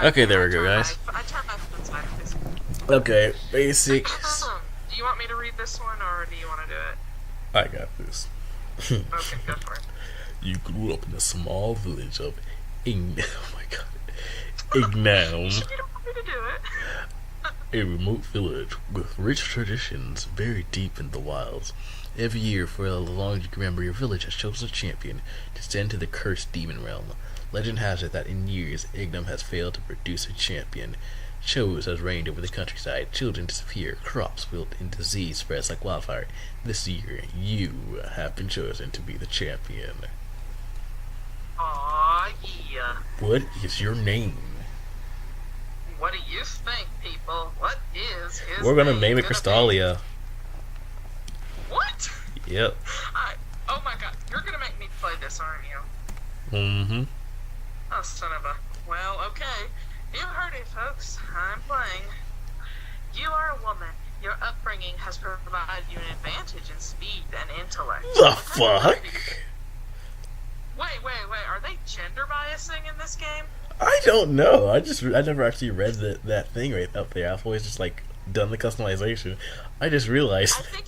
Okay, there we go, guys. I turned my phone sideways. Okay, basics. Do you want me to read this one, or do you want to do it? I got this. Okay, go for it. You grew up in a small village of oh my god. Ignam. You don't want me to do it. A remote village with rich traditions buried deep in the wilds. Every year, for as long as you can remember, your village has chosen a champion to send to the cursed demon realm. Legend has it that in years, Ignam has failed to produce a champion. Shows has reigned over the countryside. Children disappear. Crops wilt, and disease spreads like wildfire. This year, you have been chosen to be the champion. Aw, yeah. What is your name? What do you think, people? What is his We're gonna name name it Crystalia. What? Yep. Oh my god, you're gonna make me play this, aren't you? Mm-hmm. Oh, son of a... Well, okay. You heard it, folks. I'm playing. You are a woman. Your upbringing has provided you an advantage in speed and intellect. The fuck? Wait. Are they gender biasing in this game? I don't know. I never actually read that thing right up there. I've always just like done the customization. I just realized. I think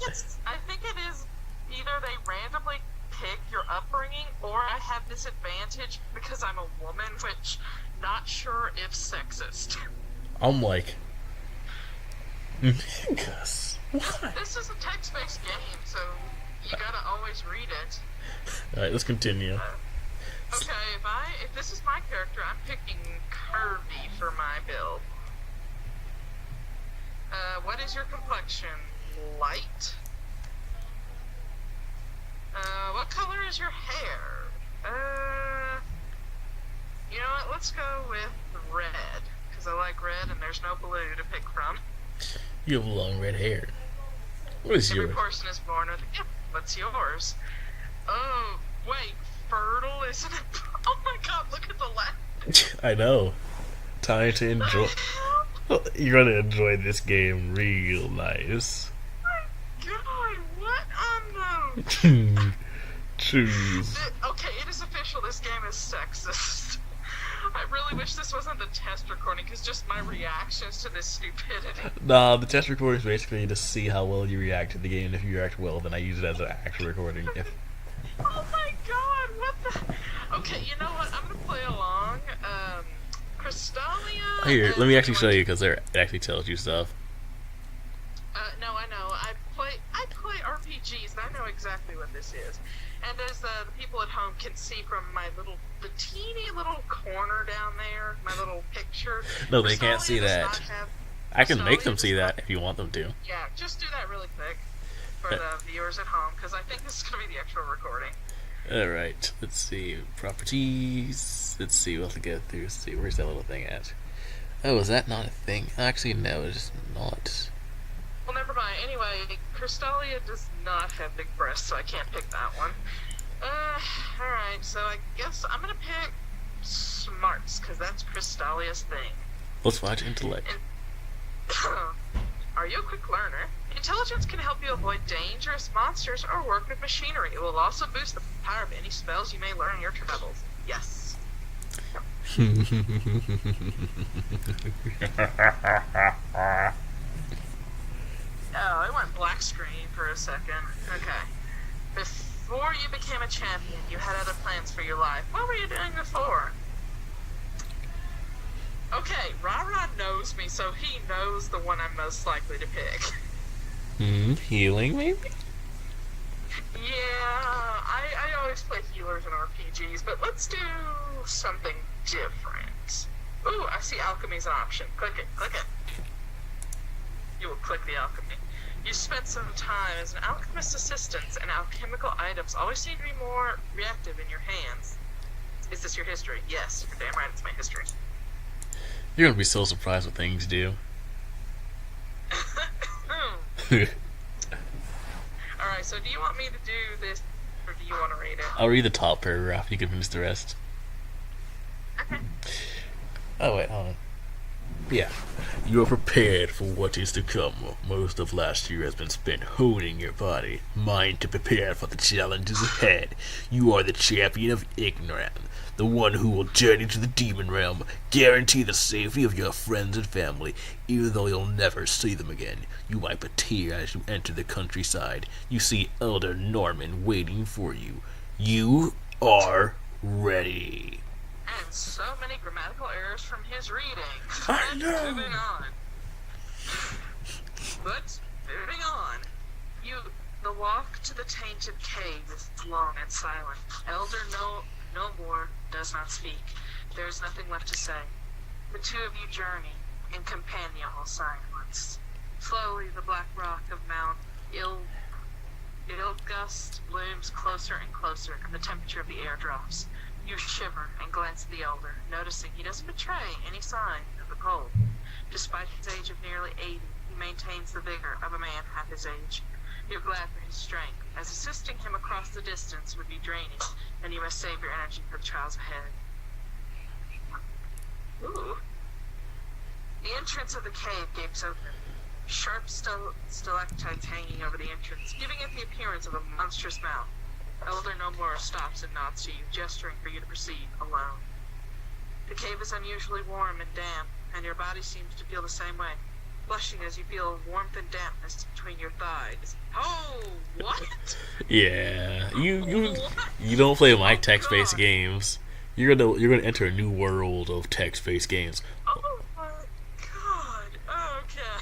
it is either they randomly pick your upbringing, or I have this advantage because I'm a woman, which not sure if sexist. I'm like, Gus, what? This is a text-based game, so you gotta always read it. All right, let's continue. Okay, if this is my character, I'm picking curvy for my build. What is your complexion? Light? What color is your hair? You know what, let's go with red, because I like red and there's no blue to pick from. You have long red hair. What is yours? Every person is born with a gift. What's yours? Oh, wait, fertile, isn't it? Oh my god, look at the left. I know. Time to enjoy. You're gonna enjoy this game real nice. God, what on the... Choose. Okay, it is official, this game is sexist. I really wish this wasn't the test recording, because just my reactions to this stupidity. Nah, the test recording is basically to see how well you react to the game, and if you react well, then I use it as an actual recording. Oh my god, what the... Okay, you know what, I'm gonna play along. Crystalia... Here, let me actually show you, because it actually tells you stuff. No, I know. I play RPGs, and I know exactly what this is. And as the people at home can see from the teeny little corner down there, my little picture. No, they can't see that. I can make them see that if you want them to. Yeah, just do that really quick for the viewers at home, because I think this is going to be the actual recording. Alright, let's see. Properties. Let's see what to get through. Let's see, where's that little thing at? Oh, is that not a thing? Actually, no, it's not. Well, never mind. Anyway, Crystalia does not have big breasts, so I can't pick that one. Alright, so I guess I'm gonna pick smarts, because that's Crystalia's thing. Let's watch intellect. Are you a quick learner? Intelligence can help you avoid dangerous monsters or work with machinery. It will also boost the power of any spells you may learn in your travels. Yes. Oh, it went black screen for a second. Okay. Before you became a champion, you had other plans for your life. What were you doing before? Okay, Rara knows me, so he knows the one I'm most likely to pick. Healing, maybe? Yeah, I always play healers in RPGs, but let's do something different. Ooh, I see alchemy's an option. Click it. You will click the alchemy. You spent some time as an alchemist assistant, and alchemical items always seem to be more reactive in your hands. Is this your history? Yes, you're damn right, it's my history. You're gonna be so surprised what things do. Alright, so do you want me to do this, or do you want to read it? I'll read the top paragraph, you can finish the rest. Okay. Oh wait, hold on. Yeah. You are prepared for what is to come. Most of last year has been spent honing your body, mind to prepare for the challenges ahead. You are the champion of ignorance, the one who will journey to the demon realm, guarantee the safety of your friends and family, even though you'll never see them again. You wipe a tear as you enter the countryside. You see Elder Norman waiting for you. You are ready. And so many grammatical errors from his reading. I know. Moving on. But, moving on. The walk to the tainted cave is long and silent. Elder no more does not speak. There is nothing left to say. The two of you journey in companionable silence. Slowly, the black rock of Mount Ilgust looms closer and closer, and the temperature of the air drops. You shiver and glance at the elder, noticing he doesn't betray any sign of the cold. Despite his age of nearly 80, he maintains the vigor of a man half his age. You're glad for his strength, as assisting him across the distance would be draining, and you must save your energy for the trials ahead. Ooh. The entrance of the cave gapes open. Sharp stalactites hanging over the entrance, giving it the appearance of a monstrous mouth. Elder Nomura stops and nods to you, gesturing for you to proceed alone. The cave is unusually warm and damp, and your body seems to feel the same way, blushing as you feel warmth and dampness between your thighs. Oh, what? Yeah, you don't play my text-based games. You're gonna enter a new world of text-based games. Oh my god. Okay.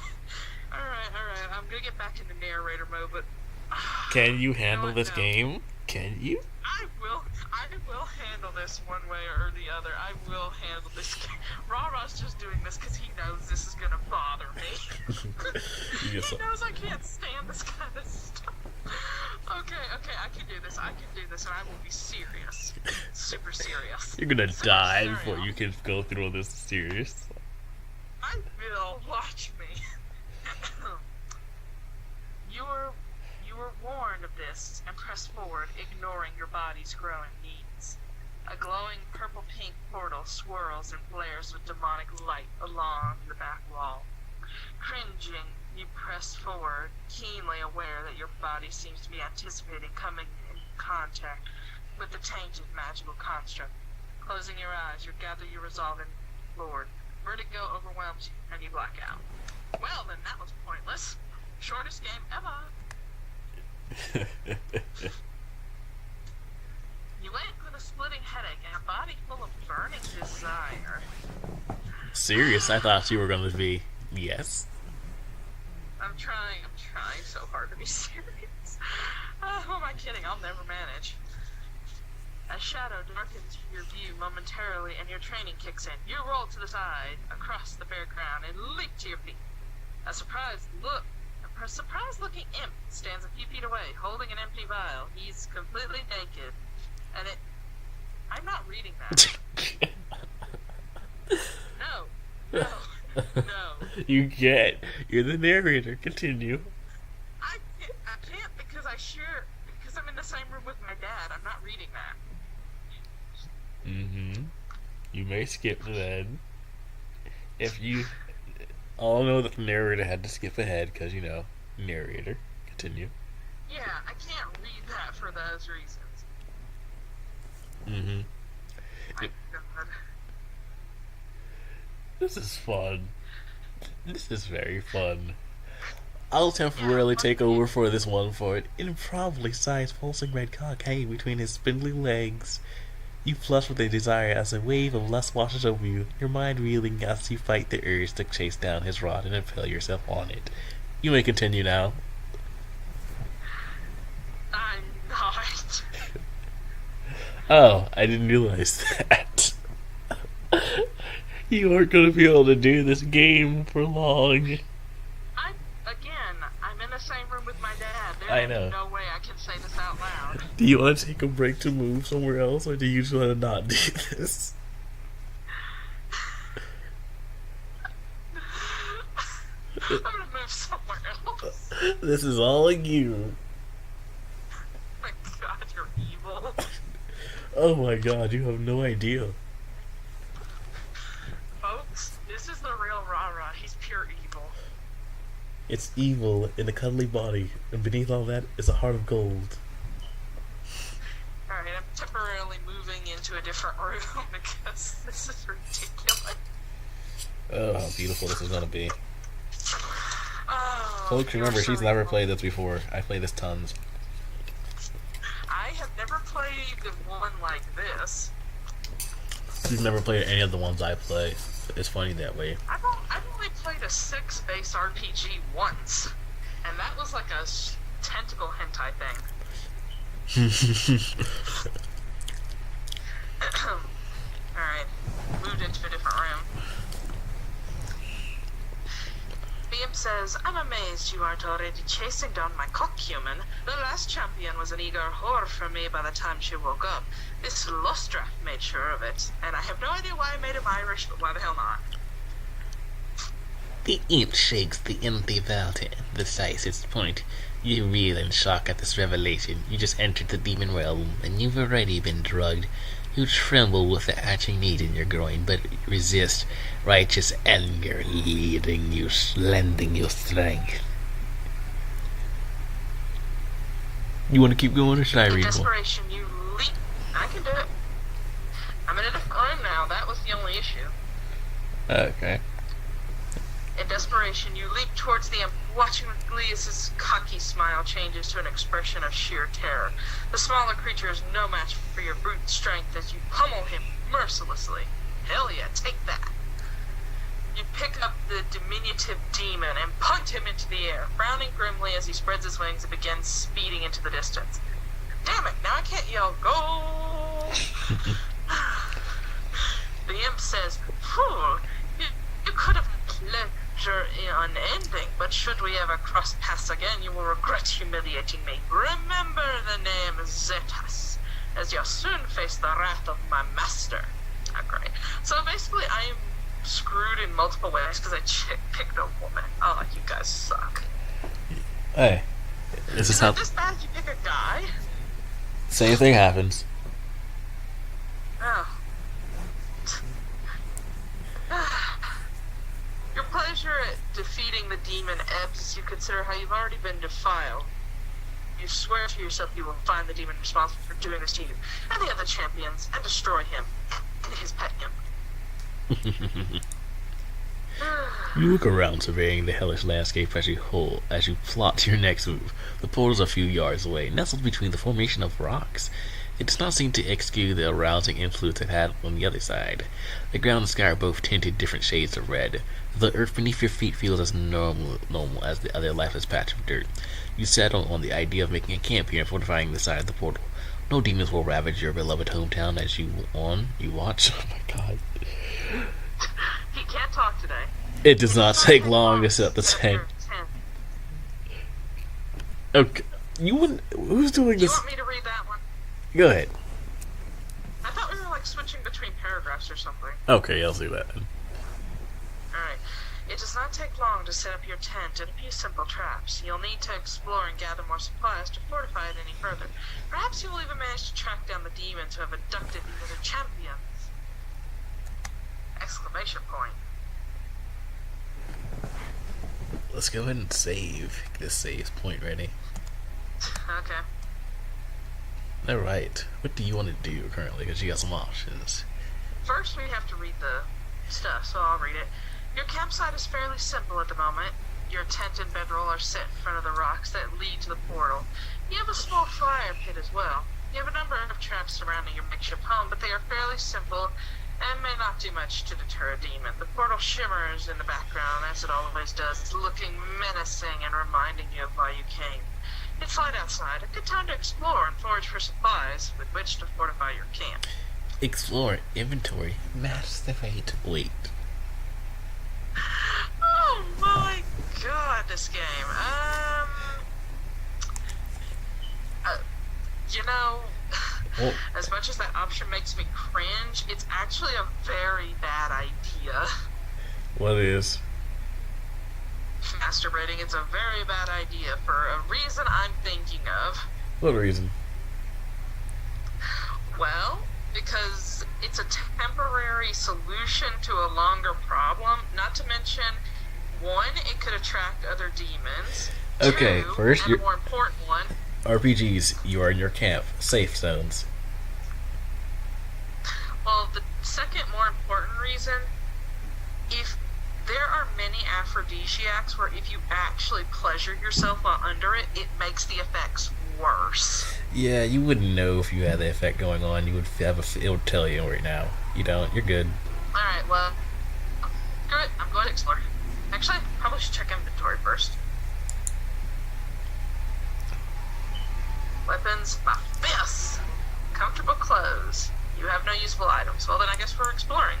Alright. I'm gonna get back into narrator mode, but Can you handle this game? Can you? I will handle this one way or the other. I will handle this. Rara's just doing this because he knows this is gonna bother me. He knows I can't stand this kind of stuff. Okay, I can do this, and I will be serious. Super serious. You're gonna die before you can go through all this serious. I will. Watch me. You were warned of this and press forward, ignoring your body's growing needs. A glowing purple-pink portal swirls and flares with demonic light along the back wall. Cringing, you press forward, keenly aware that your body seems to be anticipating coming in contact with the tainted magical construct. Closing your eyes, you gather your resolve and forward. Vertigo overwhelms you, and you black out. Well, then that was pointless. Shortest game ever. You wake with a splitting headache and a body full of burning desire. Serious? I thought you were gonna be yes. I'm trying so hard to be serious. Who am I kidding? I'll never manage. A shadow darkens your view momentarily and your training kicks in. You roll to the side, across the bare ground, and leap to your feet. A surprised-looking imp stands a few feet away, holding an empty vial. He's completely naked, and I'm not reading that. No. You can't. You're the narrator. Continue. I can't because I'm in the same room with my dad. I'm not reading that. Mm-hmm. You may skip then. If you... I'll know that the narrator had to skip ahead because, narrator. Continue. Yeah, I can't read that for those reasons. Mm-hmm. My God. This is fun. This is very fun. I'll temporarily take over for this one for it. Improbably sized pulsing red cock hanging between his spindly legs. You flush with a desire as a wave of lust washes over you, your mind reeling as you fight the urge to chase down his rod and impale yourself on it. You may continue now. I'm not. Oh, I didn't realize that. You aren't going to be able to do this game for long. I'm in the same room with my dad. I know. There's no way I can say this out loud. Do you want to take a break to move somewhere else, or do you just want to not do this? I'm gonna move somewhere else. This is all on you. Oh my God, you're evil. Oh my God, you have no idea. Folks, This is the real Rara. He's pure evil. It's evil in a cuddly body, and beneath all that is a heart of gold. Alright, I'm temporarily moving into a different room because this is ridiculous. Oh, how beautiful this is gonna be. Oh, Folks, remember, she's never played this before. I play this tons. I have never played one like this. You've never played any of the ones I play. It's funny that way. I've only played a 6-base RPG once, and that was like a tentacle hentai thing. Alright, moved into a different room. BM says, I'm amazed you aren't already chasing down my cock-human. The last champion was an eager whore for me by the time she woke up. This Lostraff made sure of it, and I have no idea why I made him Irish, but why the hell not? The imp shakes the empty vault at the decisive point. You reel in shock at this revelation. You just entered the demon realm, and you've already been drugged. You tremble with the hatching need in your groin, but resist. Righteous anger leading you, lending you strength. You want to keep going, or should I read more? In desperation, you leap. I can do it. I'm in a different room now. That was the only issue. Okay. In desperation, you leap towards the imp, watching with glee as his cocky smile changes to an expression of sheer terror. The smaller creature is no match for your brute strength as you pummel him mercilessly. Hell yeah, take that. You pick up the diminutive demon and punt him into the air, frowning grimly as he spreads his wings and begins speeding into the distance. Damn it, now I can't yell, go! The imp says, fool, you could have pleasure unending, but should we ever cross paths again, you will regret humiliating me. Remember the name Zetas, as you'll soon face the wrath of my master. Okay, so basically I am screwed in multiple ways because I picked a woman. Oh, you guys suck. Hey, this is how... this bad you pick a guy? Same thing happens. Oh. Your pleasure at defeating the demon ebbs as you consider how you've already been defiled. You swear to yourself you will find the demon responsible for doing this to you and the other champions and destroy him and his pet imp. You look around, surveying the hellish landscape as you plot your next move. The portal is a few yards away, nestled between the formation of rocks. It does not seem to execute the arousing influence it had on the other side. The ground and sky are both tinted different shades of red. The earth beneath your feet feels as normal as the other lifeless patch of dirt. You settle on the idea of making a camp here and fortifying the side of the portal. No demons will ravage your beloved hometown as you watch. Oh my god. He can't talk today. It does not take long to set the tank. Okay. You wouldn't... Who's doing Do you this? want me to read that one? Go ahead. I thought we were like switching between paragraphs or something. Okay, I'll do that then. Alright. It does not take long to set up your tent and a few simple traps. You'll need to explore and gather more supplies to fortify it any further. Perhaps you will even manage to track down the demons who have abducted the other champions. Exclamation point. Let's go ahead and save. Get this save point ready. Okay. Alright. What do you want to do currently? Because you got some options. First, we have to read the stuff, so I'll read it. Your campsite is fairly simple at the moment. Your tent and bedroll are set in front of the rocks that lead to the portal. You have a small fire pit as well. You have a number of traps surrounding your makeshift home, but they are fairly simple and may not do much to deter a demon. The portal shimmers in the background, as it always does, looking menacing and reminding you of why you came. It's light outside, a good time to explore and forage for supplies with which to fortify your camp. Explore, inventory, masturbate. Wait. Oh my god, this game. You know, Well, as much as that option makes me cringe, it's actually a very bad idea. what is? Masturbating is a very bad idea for a reason I'm thinking of. What reason? Well, because it's a temporary solution to a longer problem. Not to mention, one, it could attract other demons. Okay, Two, first, and a more important one, RPGs, you are in your camp. Safe zones. well, the second more important reason, if there are many aphrodisiacs where if you actually pleasure yourself while under it, it makes the effects worse. Yeah, you wouldn't know if you had the effect going on. You would have it would tell you right now. You don't. You're good. Alright, well, good. I'm going to explore. Actually, probably should check inventory first. Weapons, my fists. Comfortable clothes. You have no usable items. Well, then I guess we're exploring.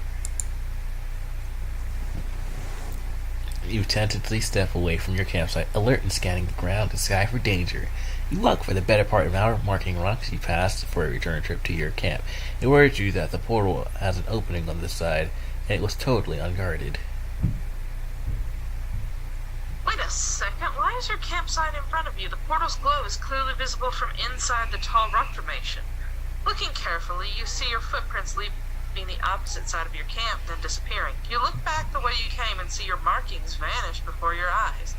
You tentatively step away from your campsite, alert and scanning the ground and sky for danger. You walk for the better part of an hour, marking rocks you passed for a return trip to your camp. It worries you that the portal has an opening on this side, and it was totally unguarded. Wait a second, why is your campsite in front of you? The portal's glow is clearly visible from inside the tall rock formation. Looking carefully, you see your footprints leaving the opposite side of your camp, then disappearing. You look back the way you came and see your markings vanish before your eyes.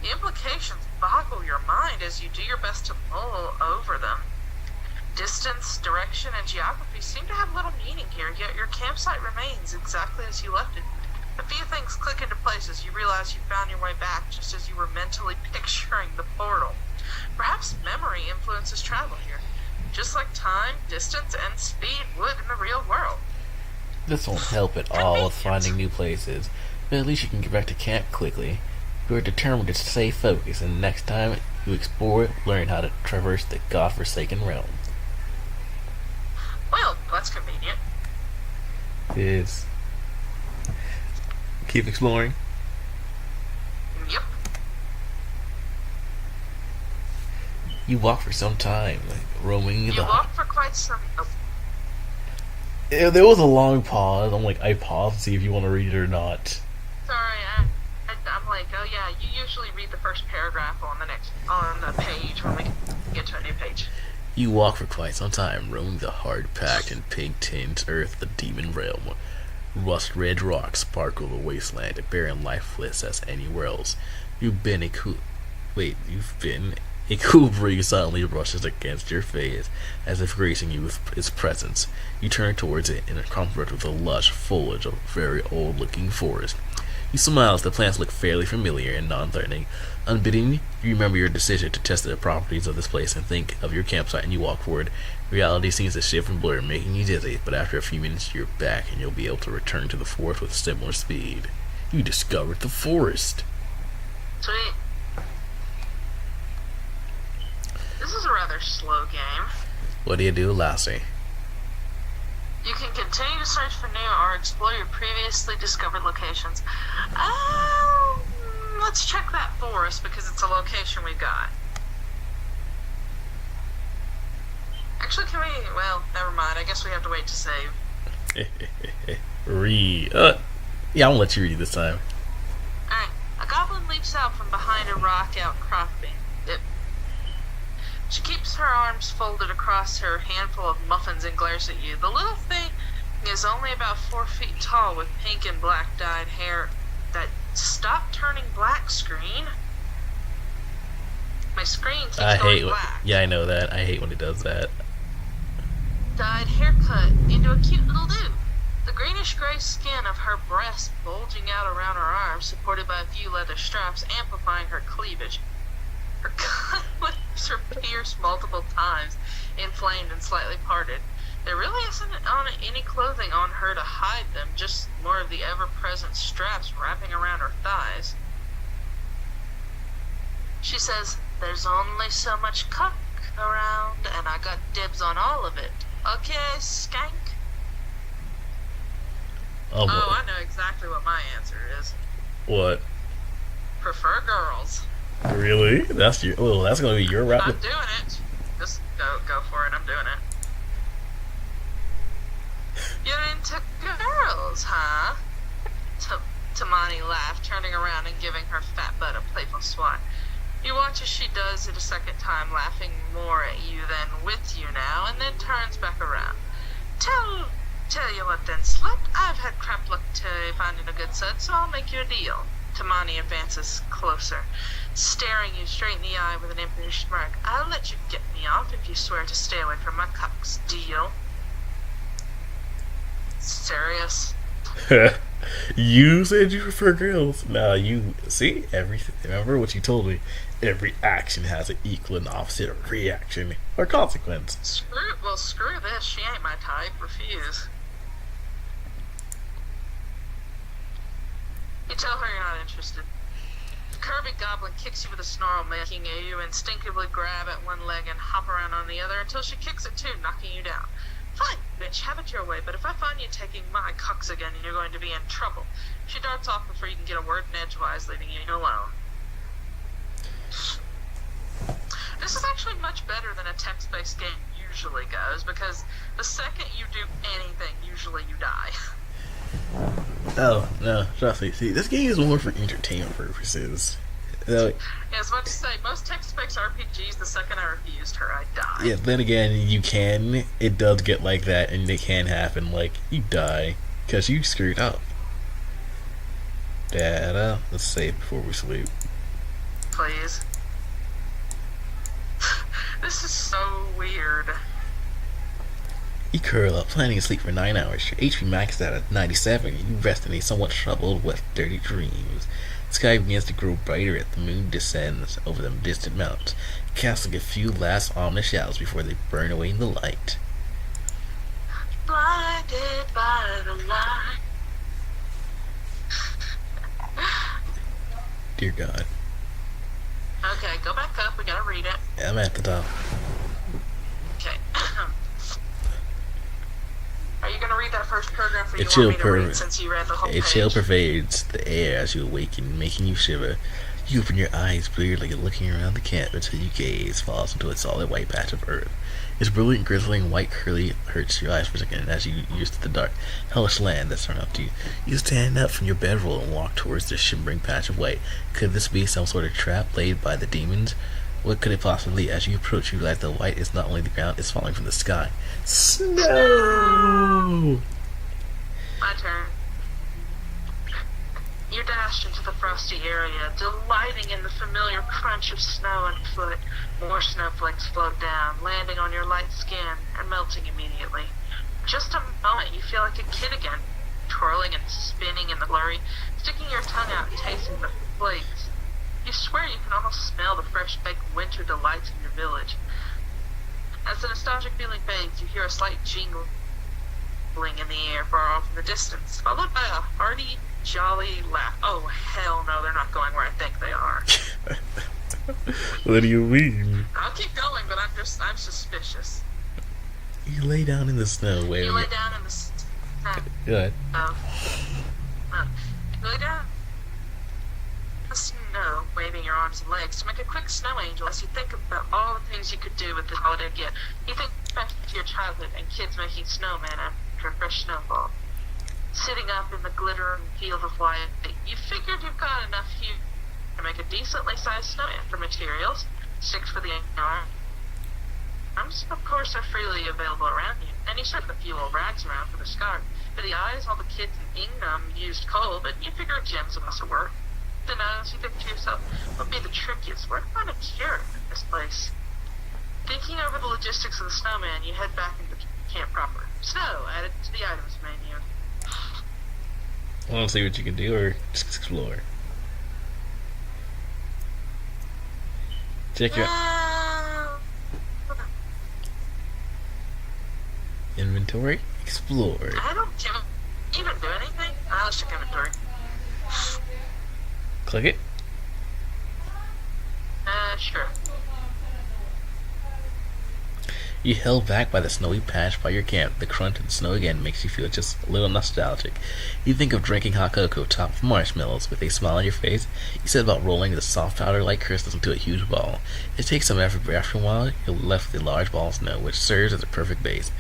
The implications boggle your mind as you do your best to mull over them. Distance, direction, and geography seem to have little meaning here, yet your campsite remains exactly as you left it. A few things click into place as you realize you found your way back just as you were mentally picturing the portal. Perhaps memory influences travel here, just like time, distance, and speed would in the real world. This won't help at all with finding new places, but at least you can get back to camp quickly. You are determined to stay focused, and next time you explore, learn how to traverse the godforsaken realm. Well, that's convenient. It is. Keep exploring. Yep. You walk for some time, roaming You the... walk for quite some... Oh, Yeah, there was a long pause. I paused to see if you want to read it or not. sorry, I'm like, oh yeah, you usually read the first paragraph on the page when we get to a new page. You walk for quite some time, roaming the hard-packed and pink-tinged earth of the demon realm. Rust-red rocks sparkle the wasteland, barren lifeless as anywhere else. You've been a cool breeze suddenly brushes against your face, as if gracing you with its presence. You turn towards it in a comfort with the lush foliage of a very old-looking forest. You smile as the plants look fairly familiar and non-threatening. Unbidden, you remember your decision to test the properties of this place and think of your campsite, and you walk forward. Reality seems to shift and blur, making you dizzy, but after a few minutes you're back and you'll be able to return to the forest with similar speed. You discovered the forest. Sweet. This is a rather slow game. What do you do, Lassie? You can continue to search for new or explore your previously discovered locations. Let's check that forest because it's a location we got. Actually, well, never mind. I guess we have to wait to save. Read. Yeah, I'm gonna let you read this time. Alright. A goblin leaps out from behind a rock outcropping. She keeps her arms folded across her handful of muffins and glares at you. The little thing is only about 4 feet tall with pink and black dyed hair. That stop turning black screen? My screen keeps going black. Yeah, I know that. I hate when it does that. Dyed haircut into a cute little dude. The greenish-gray skin of her breast bulging out around her arms, supported by a few leather straps, amplifying her cleavage. Her cutlass are pierced multiple times, inflamed and slightly parted. There really isn't any clothing on her to hide them, just more of the ever-present straps wrapping around her thighs. She says, "There's only so much cock around, and I got dibs on all of it. Okay, skank?" Oh, I know exactly what my answer is. What? Prefer girls. Really? That's gonna be your rap. I'm doing it. Just go for it. I'm doing it. You're into girls, huh? Tamani laughed, turning around and giving her fat butt a playful swat. You watch as she does it a second time, laughing more at you than with you now, and then turns back around. Tell you what then, slut. I've had crap luck to finding a good set, so I'll make you a deal. Tamani advances closer, staring you straight in the eye with an impish smirk. I'll let you get me off if you swear to stay away from my cocks. Deal? Serious? You said you prefer girls. Now you see everything. Remember what you told me? Every action has an equal and opposite reaction or consequence. Screw this. She ain't my type. Refuse. You tell her you're not interested. The curvy goblin kicks you with a snarl, making you instinctively grab at one leg and hop around on the other until she kicks it too, knocking you down. Fine, bitch, have it your way, but if I find you taking my cocks again, you're going to be in trouble. She darts off before you can get a word in edgewise, leaving you alone. This is actually much better than a text-based game usually goes, because the second you do anything, usually you die. Oh, no, trust me. See, this game is more for entertainment purposes. Yeah, I was about to say, most text-based RPGs, the second I refused her, I died. Yeah, then again, it does get like that, and it can happen, like, you die, because you screwed up. Data, let's save before we sleep. Please. This is so weird. You curl up, planning to sleep for 9 hours. Your HP maxed out at 97. You rest in a somewhat troubled with dirty dreams. The sky begins to grow brighter as the moon descends over the distant mountains, casting a few last ominous shadows before they burn away in the light. Blinded by the light. Dear God. Okay, go back up. We gotta read it. I'm at the top. Okay. Are you gonna read that first paragraph, or A you chill want me to read since you read the whole A page? chill pervades the air as you awaken, making you shiver. You open your eyes weirdly, looking around the camp until your gaze falls into a solid white patch of earth. Its brilliant, grizzling white curly hurts your eyes for a second as you used to the dark, hellish land that surrounds you. You stand up from your bedroll and walk towards this shimmering patch of white. Could this be some sort of trap laid by the demons? What could it possibly be? As you approach, you realize the white is not only the ground, it's falling from the sky. Snow! My turn. You dashed into the frosty area, delighting in the familiar crunch of snow underfoot. More snowflakes float down, landing on your light skin and melting immediately. Just a moment, you feel like a kid again, twirling and spinning in the flurry, sticking your tongue out and tasting the flakes. You swear you can almost smell the fresh-baked winter delights in your village. As the nostalgic feeling fades, you hear a slight jingling in the air far off in the distance, followed by a hearty, jolly laugh. Oh, hell no, they're not going where I think they are. What do you mean? I'll keep going, but I'm suspicious. You lay down in the snow, You lay down in the snow. Good. You lay down in the snow, waving your arms and legs to make a quick snow angel as you think about all the things you could do with this holiday gift. You think back to your childhood and kids making snowmen after a fresh snowfall. Sitting up in the glittering field of light, you figured you've got enough here to make a decently sized snowman. For materials, sticks for the arms, of course, are freely available around you, and you set a few old rags around for the scarf. For the eyes, all the kids in Ingham used coal, but you figure gems must have worked. The nose, you think to yourself, would be the trickiest. Where to find a cure in this place? Thinking over the logistics of the snowman, you head back into the camp proper. Snow added to the items menu. Want to see what you can do, or just explore? Check your inventory. Explore. I don't even do anything. Let's check inventory. Click it. Sure. You held back by the snowy patch by your camp. The crunch of the snow again makes you feel just a little nostalgic. You think of drinking hot cocoa topped with marshmallows. With a smile on your face, you set about rolling the soft powder like crystals into a huge ball. It takes some effort, but after a while, you're left with a large ball of snow, which serves as a perfect base.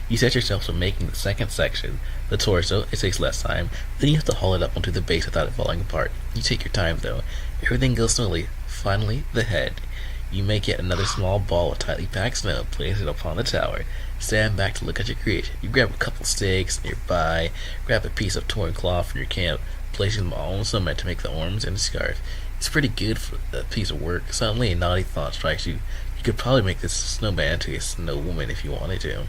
You set yourself to making the second section, the torso. It takes less time. Then you have to haul it up onto the base without it falling apart. You take your time, though. Everything goes slowly. Finally, the head. You make yet another small ball of tightly packed snow, place it upon the tower, stand back to look at your creation. You grab a couple sticks nearby, grab a piece of torn cloth from your camp, placing them all in the snowman to make the arms and the scarf. It's pretty good for a piece of work. Suddenly a naughty thought strikes you. You could probably make this snowman into a snow woman if you wanted to.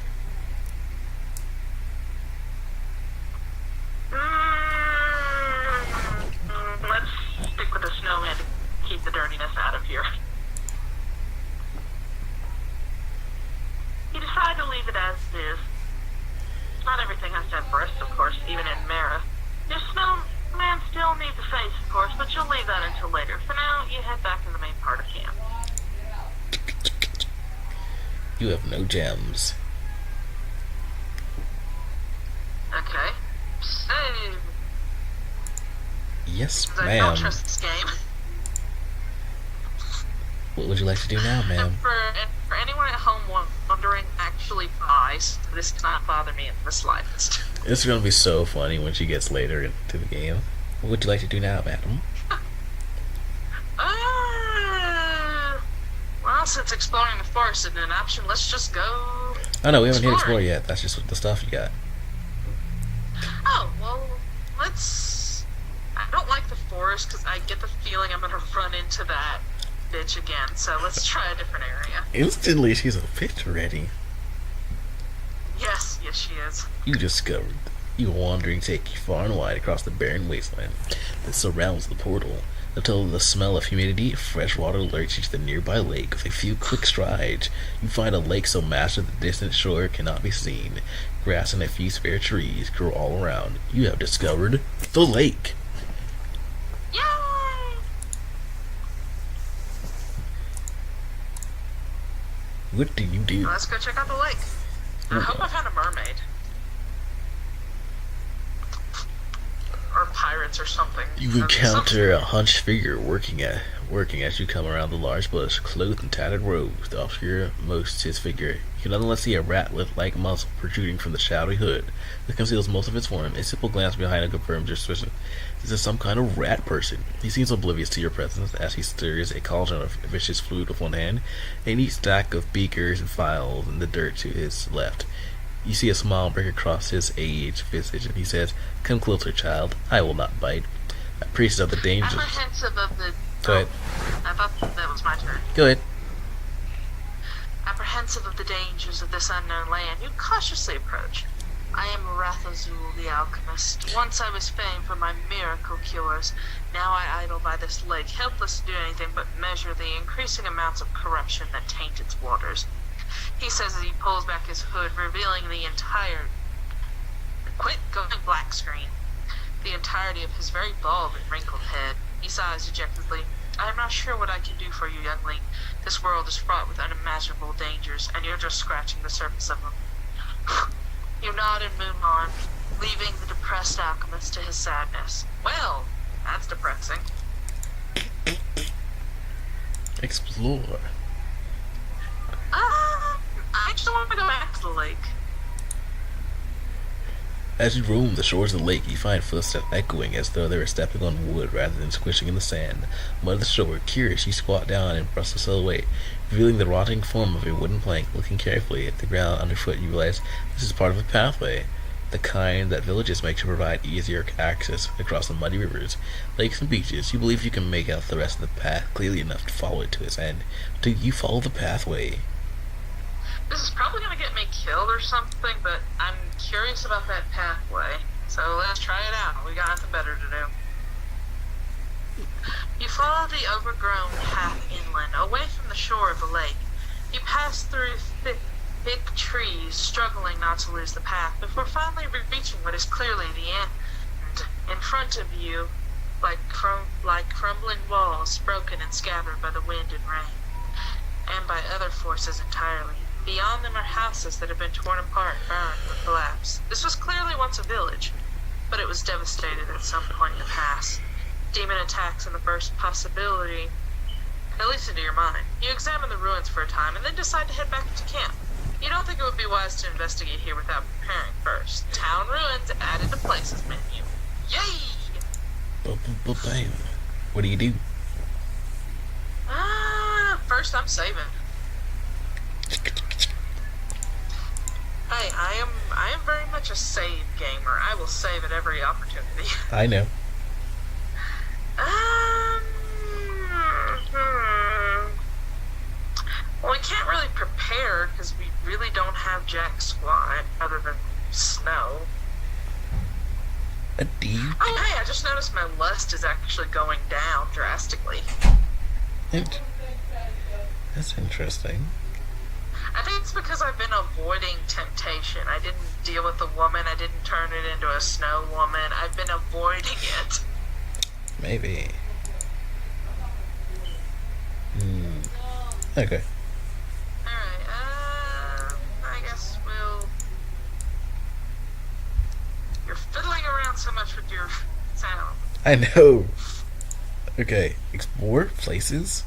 Let's stick with the snowman to keep the dirtiness out of here. You decide to leave it as is. Not everything has to have breasts, of course, even in Mara. Your snowman still needs a face, of course, but you'll leave that until later. For now, you head back to the main part of camp. You have no gems. Okay. Save. Yes, I ma'am. don't trust this game. What would you like to do now, ma'am? For anyone at home wondering, actually buys. This does not bother me in the slightest. It's gonna be so funny when she gets later into the game. What would you like to do now, madam? Well, since exploring the forest isn't an option, let's just go. Oh no, we haven't hit explore yet. That's just the stuff you got. Oh, well, let's. I don't like the forest because I get the feeling I'm gonna run into that bitch again, so let's try a different area. Instantly, she's a bitch already. Yes, she is. You discovered. Your wandering take you far and wide across the barren wasteland that surrounds the portal, until the smell of humidity, fresh water lurks you to the nearby lake. With a few quick strides, you find a lake so massive the distant shore cannot be seen. Grass and a few spare trees grow all around. You have discovered the lake. Yay! What do you do? Let's go check out the lake. I hope I found a mermaid. Or pirates or something. You encounter a hunched figure working as you come around the large bush, clothed in tattered robes. The obscure most his figure. You can nonetheless see a rat-like muzzle protruding from the shadowy hood that conceals most of its form. A simple glance behind it confirms your suspicion. This is some kind of rat person. He seems oblivious to your presence as he stirs a cauldron of vicious fluid with one hand, a neat stack of beakers and phials in the dirt to his left. You see a smile break across his aged visage, and he says, "Come closer, child. I will not bite." A priest of the dangers. Apprehensive of the... Go ahead. I thought that was my turn. Go ahead. Apprehensive of the dangers of this unknown land, you cautiously approach. I am Rathazul the alchemist. Once I was famed for my miracle cures. Now I idle by this lake, helpless to do anything but measure the increasing amounts of corruption that taint its waters. He says as he pulls back his hood, revealing the entire... Quit going black screen. The entirety of his very bald and wrinkled head. He sighs dejectedly. I am not sure what I can do for you, youngling. This world is fraught with unimaginable dangers, and you're just scratching the surface of them. You nod and move on, leaving the depressed alchemist to his sadness. Well, that's depressing. Explore. I just want to go back to the lake. As you roam the shores of the lake, you find footsteps echoing as though they were stepping on wood rather than squishing in the sand. Mud of the shore. Curious, you squat down and brush the silhouette, revealing the rotting form of a wooden plank. Looking carefully at the ground underfoot, you realize this is part of a pathway, the kind that villages make to provide easier access across the muddy rivers, lakes, and beaches. You believe you can make out the rest of the path clearly enough to follow it to its end. Do you follow the pathway? This is probably going to get me killed or something, but I'm curious about that pathway. So let's try it out. We got nothing better to do. You follow the overgrown path inland, away from the shore of the lake. You pass through thick trees, struggling not to lose the path, before finally reaching what is clearly the end. In front of you, like crumbling walls, broken and scattered by the wind and rain, and by other forces entirely. Beyond them are houses that have been torn apart, burned, or collapsed. This was clearly once a village, but it was devastated at some point in the past. Demon attacks and the first possibility, at least into your mind. You examine the ruins for a time and then decide to head back to camp. You don't think it would be wise to investigate here without preparing first. Town ruins added to places menu. Yay! Bam. What do you do? first, I'm saving. Hey, I am very much a save gamer. I will save at every opportunity. I know. Well, we can't really prepare because we really don't have jack squat other than snow. A deep. Oh, hey, I just noticed my lust is actually going down drastically. That's interesting. I think it's because I've been avoiding temptation. I didn't deal with the woman. I didn't turn it into a snow woman. I've been avoiding it. Maybe. Okay. Alright, I guess we'll... You're fiddling around so much with your sound. I know. Okay. Explore places.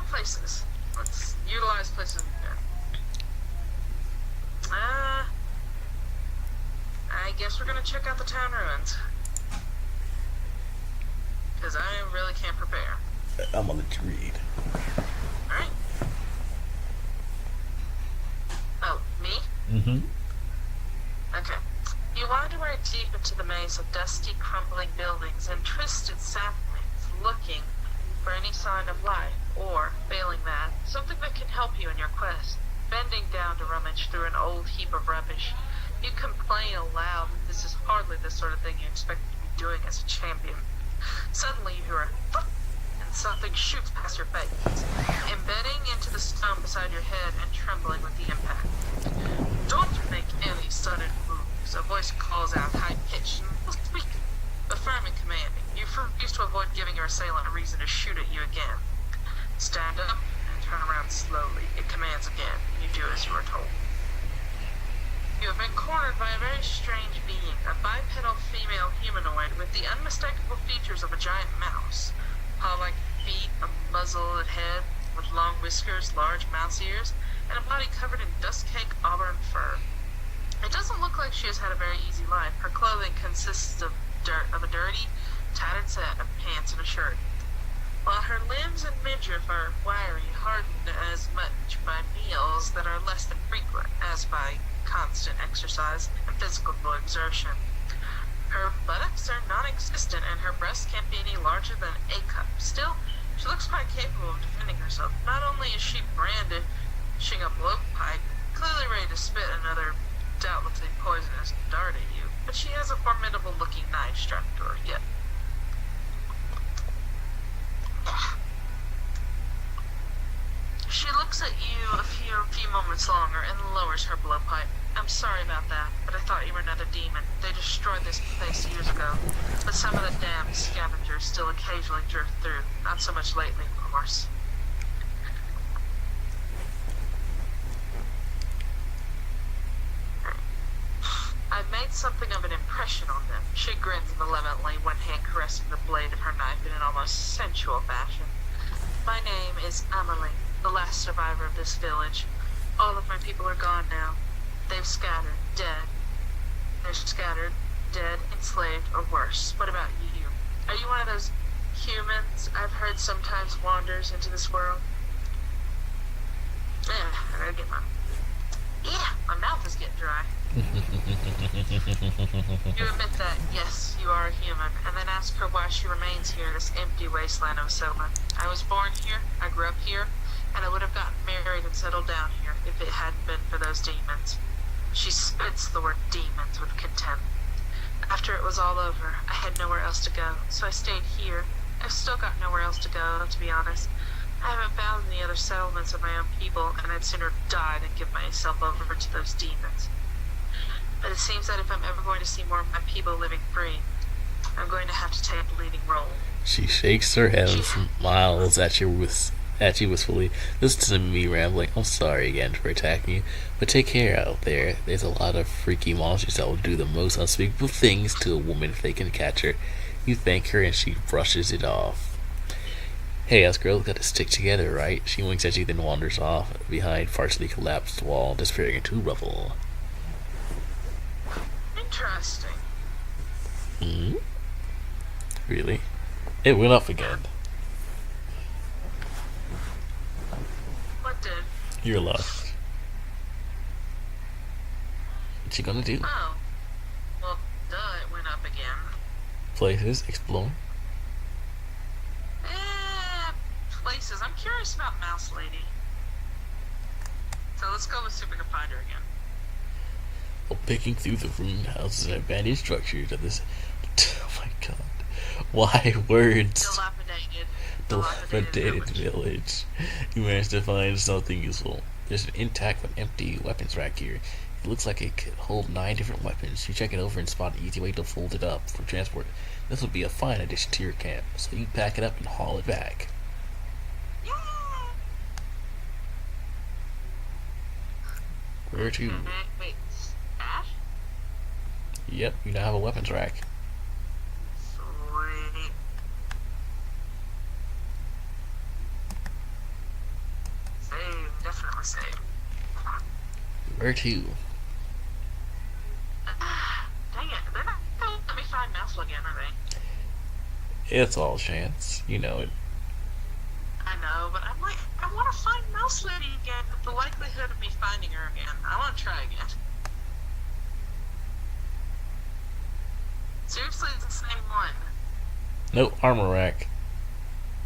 Places. Let's utilize places again. I guess we're gonna check out the town ruins. Because I really can't prepare. I'm gonna let you read. Alright. Oh, me? Mm-hmm. Okay. You wander right deep into the maze of dusty, crumbling buildings and twisted saplings, looking for any sign of life, or, failing that, something that can help you in your quest. Bending down to rummage through an old heap of rubbish, you complain aloud that this is hardly the sort of thing you expect to be doing as a champion. Suddenly you hear a thump, and something shoots past your face, embedding into the stone beside your head and trembling with the impact. Don't make any sudden moves. A voice calls out, high-pitched and weak, but firm and commanding. You refuse to avoid giving your assailant a reason to shoot at you again. Stand up and turn around slowly. It commands again. You do as you are told. You have been cornered by a very strange being, a bipedal female humanoid with the unmistakable features of a giant mouse. Paw-like feet, a muzzled head with long whiskers, large mouse ears, and a body covered in dust-caked auburn fur. It doesn't look like she has had a very easy life. Her clothing consists of a dirty, tattered set of pants and a shirt, while her limbs and midriff are wiry, hardened as much by meals that are less than frequent as by constant exercise and physical exertion. Her buttocks are non-existent, and her breast can't be any larger than a cup. Still, she looks quite capable of defending herself. Not only is she brandishing a blowpipe, clearly ready to spit another doubtlessly poisonous dart at you, but she has a formidable-looking knife strapped to her hip. She looks at you a few moments longer and lowers her blowpipe. I'm sorry about that, but I thought you were another demon. They destroyed this place years ago, but some of the damned scavengers still occasionally drift through. Not so much lately, of course. I've made something of an impression on them. She grins malevolently, one hand caressing the blade of her knife in an almost sensual fashion. My name is Amelie, the last survivor of this village. All of my people are gone now. They've scattered, dead. They're scattered, dead, enslaved, or worse. What about you? Are you one of those humans I've heard sometimes wanders into this world? I gotta get my mouth is getting dry. You admit that, yes, you are a human, and then ask her why she remains here in this empty wasteland of a settlement. I was born here, I grew up here, and I would have gotten married and settled down here if it hadn't been for those demons. She spits the word demons with contempt. After it was all over, I had nowhere else to go, so I stayed here. I've still got nowhere else to go, to be honest. I haven't found any other settlements of my own people, and I'd sooner die than give myself over to those demons. But it seems that if I'm ever going to see more of my people living free, I'm going to have to take a leading role. She shakes her head and smiles at you wistfully. Listen to me rambling. I'm sorry again for attacking you, but take care out there. There's a lot of freaky monsters that will do the most unspeakable things to a woman if they can catch her. You thank her and she brushes it off. Hey, us girls got to stick together, right? She winks at you, then wanders off behind partially collapsed wall, disappearing into rubble. Interesting. Really? It went off again. You're lost. What you gonna do? Oh. Well, duh, it went up again. Places, explore. Places. I'm curious about Mouse Lady. So let's go with see if we can find her again. While picking through the ruined houses and abandoned structures of this... Oh my god. Why words? Dilapidated village. You managed to find something useful. There's an intact but empty weapons rack here. It looks like it could hold 9 different weapons. You check it over and spot an easy way to fold it up for transport. This would be a fine addition to your camp, so you pack it up and haul it back. Where to? Wait, Ash? Yep, you now have a weapons rack. Sweet. Save, definitely save. Where to? Dang it, they're not gonna let me find Mouse again, are they? It's all chance. You know it. I know, but I'm like, I want to find Mouse Lady again, but the likelihood of me finding her again, I want to try again. Seriously, it's the same one. No, armor rack.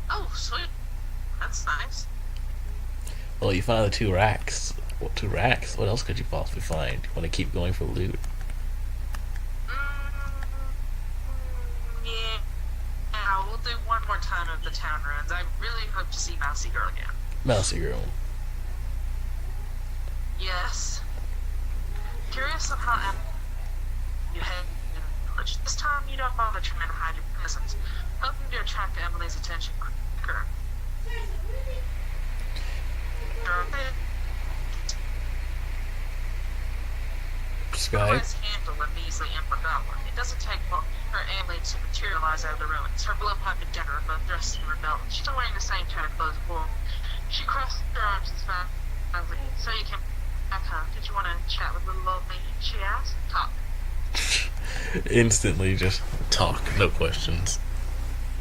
Oh, sweet. That's nice. Well, you found the 2 racks. Well, 2 racks? What else could you possibly find? You want to keep going for loot? Yeah. Now, we'll do one more time of the town ruins. I really hope to see Mousy Girl again. Mousy Girl. Yes. Curious on how you head in the village. This time you don't bother trying to hide your presence, hoping to attract Emily's attention quicker. Sky. Otherwise handle a measly Emperor Goblin. It doesn't take long for Emily to materialize out of the ruins. Her blowpipe and Jenner are both dressed in rebellion. She's still wearing the same kind of clothes before. She crossed her arms and smiled. So you came back home. Did you want to chat with little old me? She asked. Talk. Instantly just talk, no questions.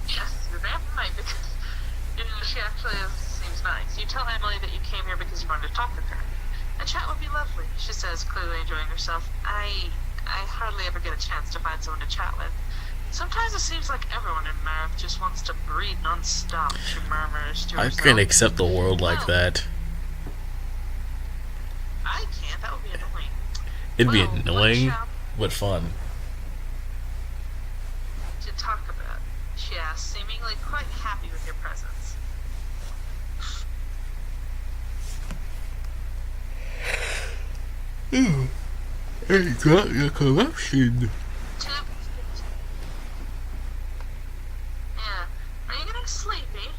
Yes, you're damn right, because she actually seems nice. You tell Emily that you came here because you wanted to talk with her. A chat would be lovely, she says, clearly enjoying herself. I hardly ever get a chance to find someone to chat with. Sometimes it seems like everyone in Marv just wants to breathe non-stop, she murmurs to herself. I can't accept the world like that. I can't, that would be annoying. It'd be annoying, but fun. To talk about, she asked, seemingly quite happy with your presence. Ooh, I got your corruption. Yeah. Are you getting sleepy?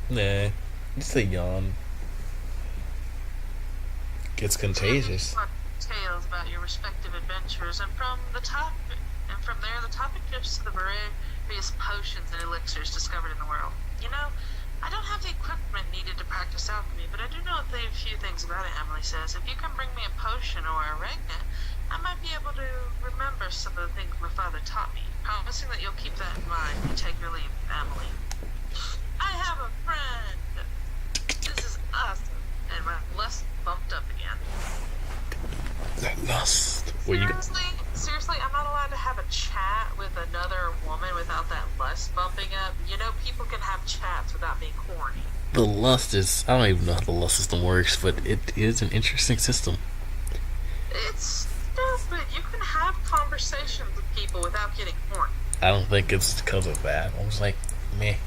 Nah, just a yawn. Gets contagious. Tales about your respective adventures, and from there the topic drifts to the various potions and elixirs discovered in the world. You know, I don't have the equipment needed to practice alchemy, but I do know a few things about it, Emily says. If you can bring me a potion or a regna, I might be able to remember some of the things my father taught me. Promising that you'll keep that in mind when you take your leave, Emily. I have a friend! This is awesome. And my lust bumped up again. That lust. Seriously, I'm not allowed to have a chat with another woman without that lust bumping up. You know, people can have chats without being horny. The lust is... I don't even know how the lust system works, but it is an interesting system. It's stupid. You can have conversations with people without getting horny. I don't think it's because of that. I was like, meh.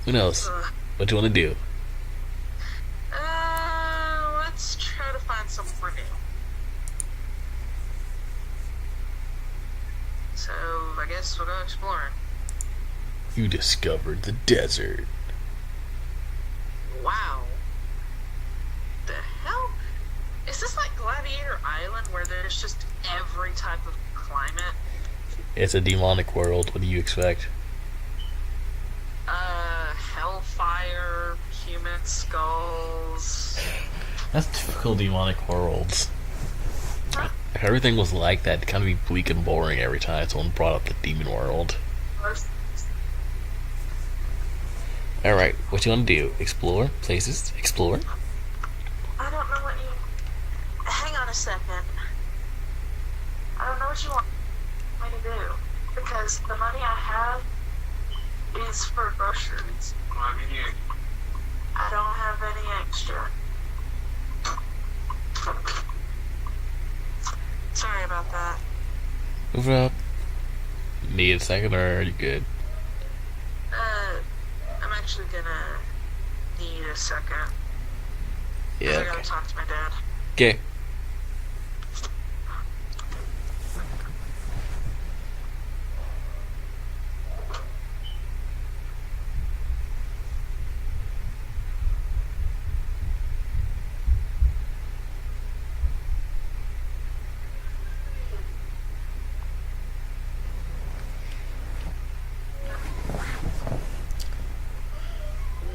Who knows? What do you want to do? Let's try to find some more new. So, I guess we'll go exploring. You discovered the desert. Wow. The hell? Is this like Gladiator Island where there's just every type of climate? It's a demonic world. What do you expect? Hellfire, human skulls. That's typical demonic worlds. If everything was like that, it'd kind of be bleak and boring every time someone brought up the demon world. Alright, what you want to do? Explore places? Explore? I don't know what you. Hang on a second. I don't know what you want me to do because the money I have is for groceries. I don't have any extra. Sorry about that. Move up. Need a second or are you good? I'm actually gonna need a second. 'Cause Yeah, I gotta okay. talk to my dad. Okay.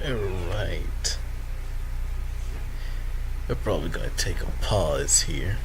Alright. We're probably gonna take a pause here.